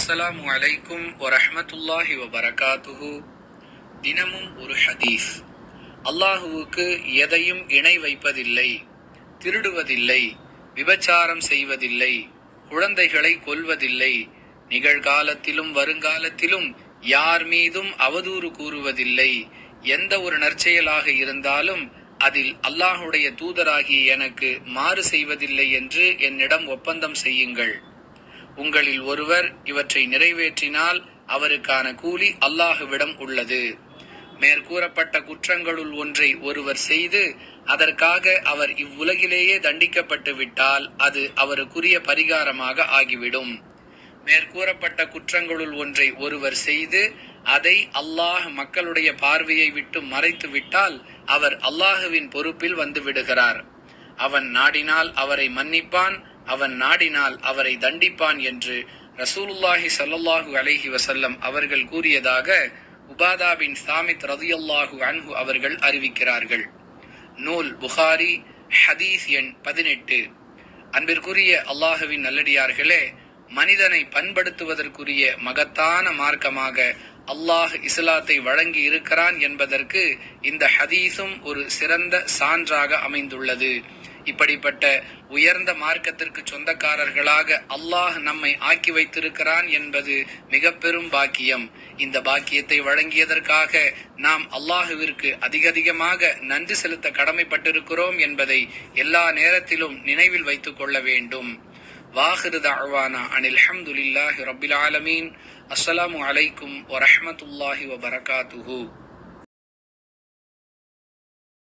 அஸ்ஸலாமு அலைக்கும் வரஹ்மத்துல்லாஹி வபரகாத்துஹு. தினமும் ஒரு ஹதீஸ். அல்லாஹுவுக்கு எதையும் இணை வைப்பதில்லை, திருடுவதில்லை, விபச்சாரம் செய்வதில்லை, குழந்தைகளை கொல்வதில்லை, நிகழ்காலத்திலும் வருங்காலத்திலும் யார் மீதும் அவதூறு கூறுவதில்லை, எந்த ஒரு நற்செயலாக இருந்தாலும் அதில் அல்லாஹுடைய தூதராகிய எனக்கு மாறு செய்வதில்லை என்று என்னிடம் ஒப்பந்தம் செய்யுங்கள். உங்களில் ஒருவர் இவற்றை நிறைவேற்றினால் அவருக்கான கூலி அல்லாஹுவிடம் உள்ளது. மேற்கூறப்பட்ட குற்றங்களுள் ஒன்றை ஒருவர் செய்து அதற்காக அவர் இவ்வுலகிலேயே தண்டிக்கப்பட்டு விட்டால் அது அவருக்குரிய பரிகாரமாக ஆகிவிடும். மேற்கூறப்பட்ட குற்றங்களுள் ஒன்றை ஒருவர் செய்து அதை அல்லாஹ் மக்களுடைய பார்வையை விட்டு மறைத்து விட்டால் அவர் அல்லாஹுவின் பொறுப்பில் வந்து விடுகிறார். அவன் நாடினால் அவரை மன்னிப்பான், அவன் நாடினால் அவரை தண்டிப்பான் என்று ரசூலுல்லாஹி ஸல்லல்லாஹு அலைஹி வஸல்லம் அவர்கள் கூறியதாக உபாதா பின் சாமித் ரலியல்லாஹு அன்ஹு அவர்கள் அறிவிக்கிறார்கள். நூல் புகாரி, ஹதீஸ் எண் 18. அன்பிற்குரிய அல்லாஹுவின் நல்லடியார்களே, மனிதனை பண்படுத்துவதற்குரிய மகத்தான மார்க்கமாக அல்லாஹ் இஸ்லாத்தை வழங்கி இருக்கிறான் என்பதற்கு இந்த ஹதீஸும் ஒரு சிறந்த சான்றாக அமைந்துள்ளது. இப்படிப்பட்ட உயர்ந்த மார்க்கத்திற்கு சொந்தக்காரர்களாக அல்லாஹ் நம்மை ஆக்கி வைத்திருக்கிறான் என்பது மிக பெரும் பாக்கியம். இந்த பாக்கியத்தை வழங்கியதற்காக நாம் அல்லாஹுவிற்கு அதிகமாக நன்றி செலுத்த கடமைப்பட்டிருக்கிறோம் என்பதை எல்லா நேரத்திலும் நினைவில் வைத்துக் கொள்ள வேண்டும். வாஹிரு தஅவானா அனில் ஹம்துலில்லாஹி ரப்பில் ஆலமீன். அஸ்ஸலாமு அலைக்கும் வரஹ்மத்துல்லாஹி வபரகாத்துஹு.